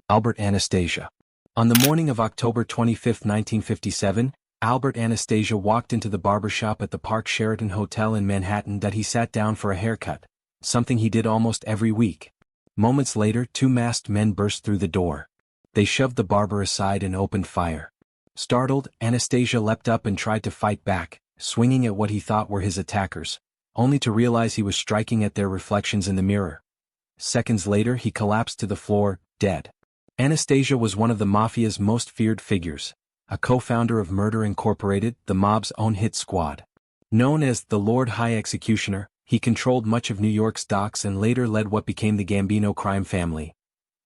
Albert Anastasia. On the morning of October 25, 1957, Albert Anastasia walked into the barber shop at the Park Sheraton Hotel in Manhattan that he sat down for a haircut, something he did almost every week. Moments later, two masked men burst through the door. They shoved the barber aside and opened fire. Startled, Anastasia leapt up and tried to fight back, swinging at what he thought were his attackers, only to realize he was striking at their reflections in the mirror. Seconds later, he collapsed to the floor, dead. Anastasia was one of the Mafia's most feared figures, a co-founder of Murder Incorporated, the mob's own hit squad. Known as the Lord High Executioner, he controlled much of New York's docks and later led what became the Gambino crime family.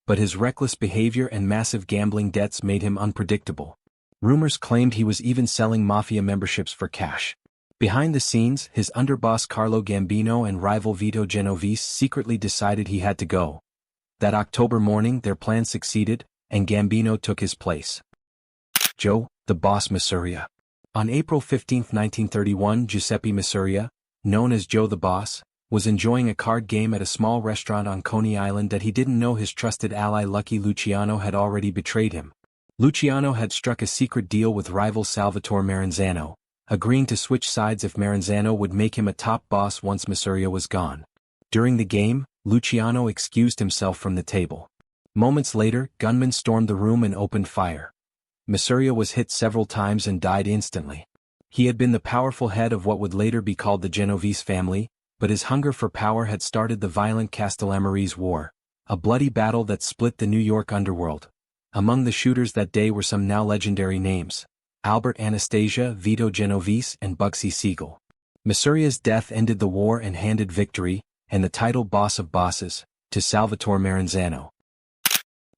But his reckless behavior and massive gambling debts made him unpredictable. Rumors claimed he was even selling Mafia memberships for cash. Behind the scenes, his underboss Carlo Gambino and rival Vito Genovese secretly decided he had to go. That October morning, their plan succeeded, and Gambino took his place. Joe, the boss Masuria. On April 15, 1931, Giuseppe Masuria, known as Joe the Boss, was enjoying a card game at a small restaurant on Coney Island that he didn't know his trusted ally Lucky Luciano had already betrayed him. Luciano had struck a secret deal with rival Salvatore Maranzano, agreeing to switch sides if Maranzano would make him a top boss once Masuria was gone. During the game, Luciano excused himself from the table. Moments later, gunmen stormed the room and opened fire. Masuria was hit several times and died instantly. He had been the powerful head of what would later be called the Genovese family, but his hunger for power had started the violent Castellamarese War, a bloody battle that split the New York underworld. Among the shooters that day were some now legendary names: Albert Anastasia, Vito Genovese, and Bugsy Siegel. Masuria's death ended the war and handed victory, and the title Boss of Bosses, to Salvatore Maranzano.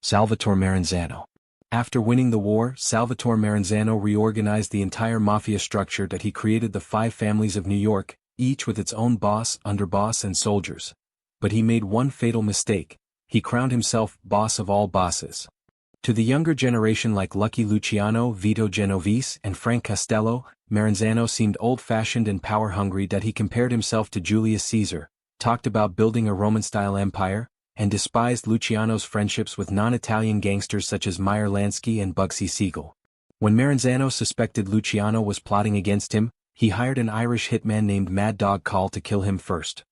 Salvatore Maranzano. After winning the war, Salvatore Maranzano reorganized the entire Mafia structure that he created: the 5 families of New York, each with its own boss, underboss, and soldiers. But he made one fatal mistake: he crowned himself boss of all bosses. To the younger generation like Lucky Luciano, Vito Genovese, and Frank Costello, Maranzano seemed old-fashioned and power-hungry. That he compared himself to Julius Caesar, talked about building a Roman-style empire, and despised Luciano's friendships with non-Italian gangsters such as Meyer Lansky and Bugsy Siegel. When Maranzano suspected Luciano was plotting against him, he hired an Irish hitman named Mad Dog Call to kill him first.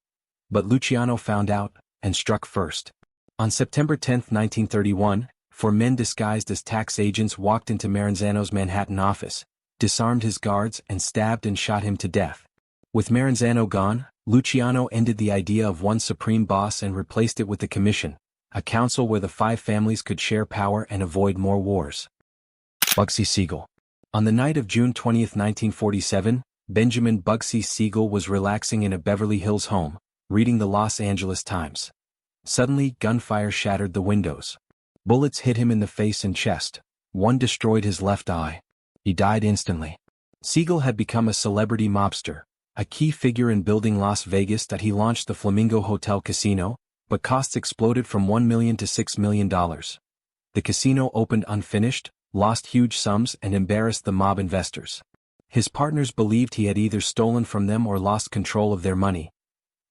But Luciano found out, and struck first. On September 10, 1931, 4 men disguised as tax agents walked into Maranzano's Manhattan office, disarmed his guards, and stabbed and shot him to death. With Maranzano gone, Luciano ended the idea of one supreme boss and replaced it with the Commission, a council where the 5 families could share power and avoid more wars. Bugsy Siegel. On the night of June 20, 1947, Benjamin Bugsy Siegel was relaxing in a Beverly Hills home, reading the Los Angeles Times. Suddenly, gunfire shattered the windows. Bullets hit him in the face and chest. One destroyed his left eye. He died instantly. Siegel had become a celebrity mobster, a key figure in building Las Vegas. That he launched the Flamingo Hotel Casino, but costs exploded from $1 million to $6 million. The casino opened unfinished, lost huge sums, and embarrassed the mob investors. His partners believed he had either stolen from them or lost control of their money.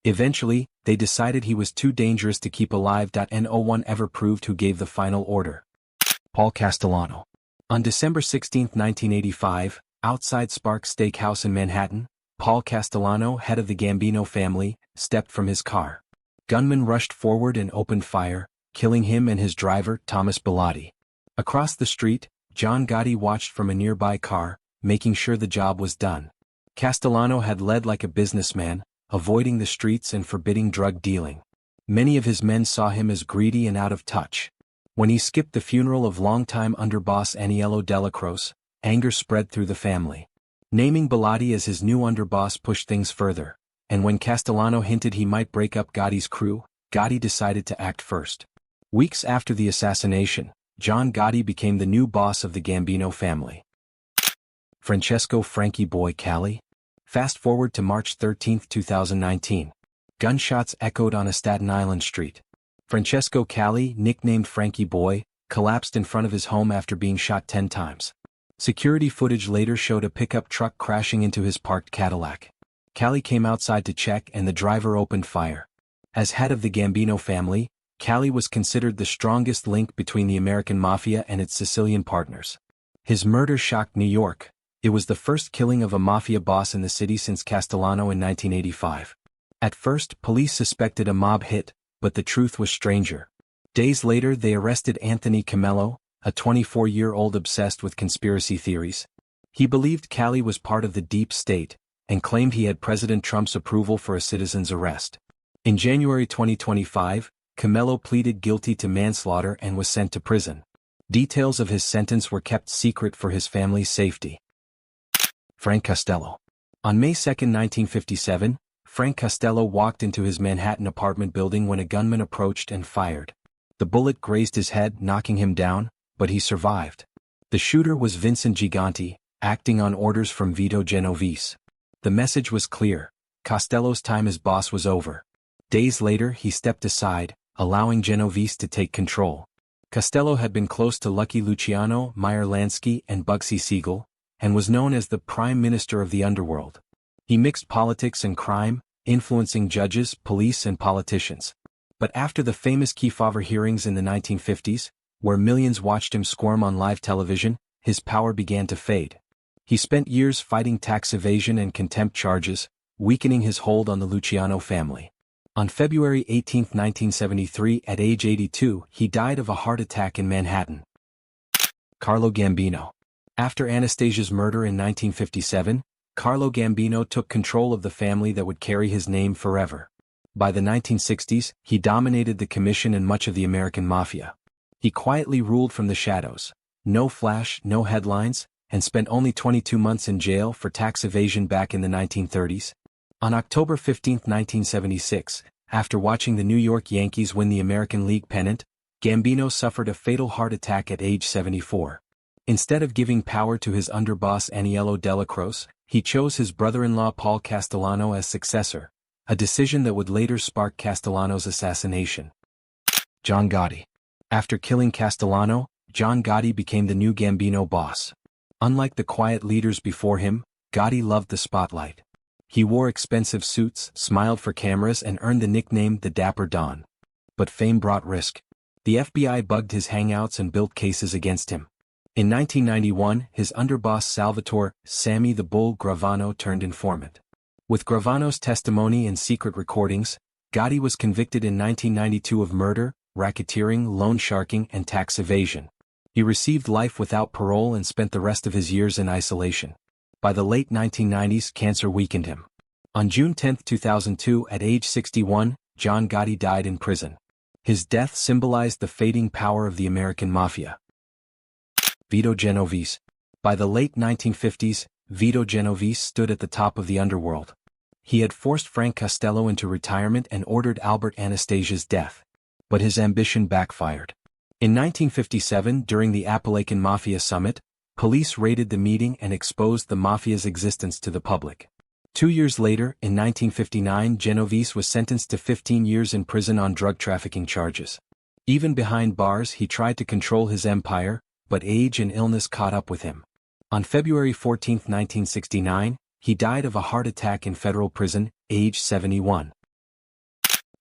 Eventually, they decided he was too dangerous to keep alive. No one ever proved who gave the final order. Paul Castellano. On December 16, 1985, outside Sparks Steakhouse in Manhattan, Paul Castellano, head of the Gambino family, stepped from his car. Gunmen rushed forward and opened fire, killing him and his driver, Thomas Bilotti. Across the street, John Gotti watched from a nearby car, making sure the job was done. Castellano had led like a businessman, avoiding the streets and forbidding drug dealing. Many of his men saw him as greedy and out of touch. When he skipped the funeral of longtime underboss Aniello Delacroce, anger spread through the family. Naming Bilotti as his new underboss pushed things further, and when Castellano hinted he might break up Gotti's crew, Gotti decided to act first. Weeks after the assassination, John Gotti became the new boss of the Gambino family. Francesco "Frankie Boy" Cali. Fast forward to March 13, 2019. Gunshots echoed on a Staten Island street. Francesco Cali, nicknamed Frankie Boy, collapsed in front of his home after being shot 10 times. Security footage later showed a pickup truck crashing into his parked Cadillac. Cali came outside to check and the driver opened fire. As head of the Gambino family, Cali was considered the strongest link between the American Mafia and its Sicilian partners. His murder shocked New York. It was the first killing of a Mafia boss in the city since Castellano in 1985. At first, police suspected a mob hit, but the truth was stranger. Days later they arrested Anthony Camello, a 24-year-old obsessed with conspiracy theories. He believed Cali was part of the deep state, and claimed he had President Trump's approval for a citizen's arrest. In January 2025, Camello pleaded guilty to manslaughter and was sent to prison. Details of his sentence were kept secret for his family's safety. Frank Costello. On May 2, 1957, Frank Costello walked into his Manhattan apartment building when a gunman approached and fired. The bullet grazed his head, knocking him down, but he survived. The shooter was Vincent Giganti, acting on orders from Vito Genovese. The message was clear: Costello's time as boss was over. Days later he stepped aside, allowing Genovese to take control. Costello had been close to Lucky Luciano, Meyer Lansky, and Bugsy Siegel, and was known as the Prime Minister of the Underworld. He mixed politics and crime, influencing judges, police, and politicians. But after the famous Kefauver hearings in the 1950s, where millions watched him squirm on live television, his power began to fade. He spent years fighting tax evasion and contempt charges, weakening his hold on the Luciano family. On February 18, 1973, at age 82, he died of a heart attack in Manhattan. Carlo Gambino. After Anastasia's murder in 1957, Carlo Gambino took control of the family that would carry his name forever. By the 1960s, he dominated the commission and much of the American Mafia. He quietly ruled from the shadows. No flash, no headlines, and spent only 22 months in jail for tax evasion back in the 1930s. On October 15, 1976, after watching the New York Yankees win the American League pennant, Gambino suffered a fatal heart attack at age 74. Instead of giving power to his underboss Aniello Della Croce, he chose his brother-in-law Paul Castellano as successor, a decision that would later spark Castellano's assassination. John Gotti. After killing Castellano, John Gotti became the new Gambino boss. Unlike the quiet leaders before him, Gotti loved the spotlight. He wore expensive suits, smiled for cameras, and earned the nickname the Dapper Don. But fame brought risk. The FBI bugged his hangouts and built cases against him. In 1991, his underboss Salvatore "Sammy the Bull" Gravano turned informant. With Gravano's testimony and secret recordings, Gotti was convicted in 1992 of murder, racketeering, loan sharking, and tax evasion. He received life without parole and spent the rest of his years in isolation. By the late 1990s, cancer weakened him. On June 10, 2002, at age 61, John Gotti died in prison. His death symbolized the fading power of the American Mafia. Vito Genovese. By the late 1950s, Vito Genovese stood at the top of the underworld. He had forced Frank Costello into retirement and ordered Albert Anastasia's death. But his ambition backfired. In 1957, during the Apalachian Mafia Summit, police raided the meeting and exposed the Mafia's existence to the public. 2 years later, in 1959, Genovese was sentenced to 15 years in prison on drug trafficking charges. Even behind bars, he tried to control his empire, but age and illness caught up with him. On February 14, 1969, he died of a heart attack in federal prison, age 71.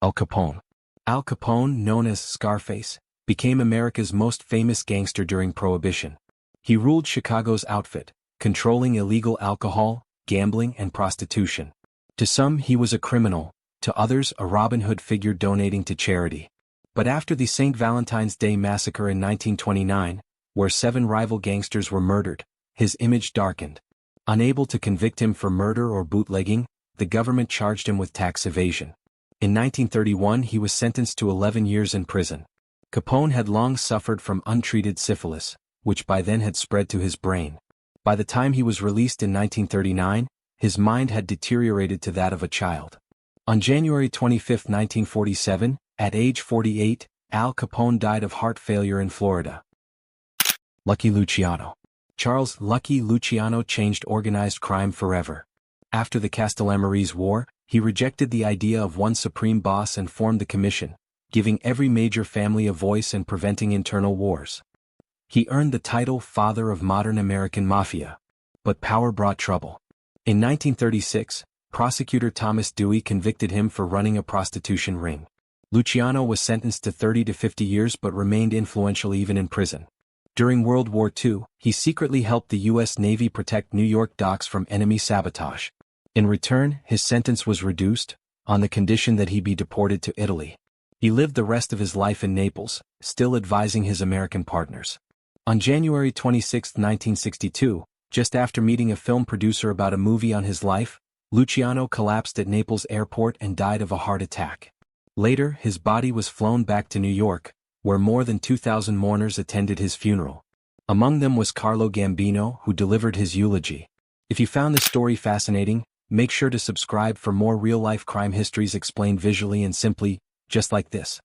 Al Capone. Al Capone, known as Scarface, became America's most famous gangster during Prohibition. He ruled Chicago's outfit, controlling illegal alcohol, gambling, and prostitution. To some, he was a criminal, to others, a Robin Hood figure donating to charity. But after the St. Valentine's Day massacre in 1929, where 7 rival gangsters were murdered, his image darkened. Unable to convict him for murder or bootlegging, the government charged him with tax evasion. In 1931, he was sentenced to 11 years in prison. Capone had long suffered from untreated syphilis, which by then had spread to his brain. By the time he was released in 1939, his mind had deteriorated to that of a child. On January 25, 1947, at age 48, Al Capone died of heart failure in Florida. Lucky Luciano. Charles "Lucky" Luciano changed organized crime forever. After the Castellamarese War, he rejected the idea of one supreme boss and formed the Commission, giving every major family a voice and preventing internal wars. He earned the title Father of Modern American Mafia. But power brought trouble. In 1936, prosecutor Thomas Dewey convicted him for running a prostitution ring. Luciano was sentenced to 30 to 50 years but remained influential even in prison. During World War II, he secretly helped the U.S. Navy protect New York docks from enemy sabotage. In return, his sentence was reduced, on the condition that he be deported to Italy. He lived the rest of his life in Naples, still advising his American partners. On January 26, 1962, just after meeting a film producer about a movie on his life, Luciano collapsed at Naples airport and died of a heart attack. Later, his body was flown back to New York, where more than 2,000 mourners attended his funeral. Among them was Carlo Gambino, who delivered his eulogy. If you found this story fascinating, make sure to subscribe for more real-life crime histories explained visually and simply, just like this.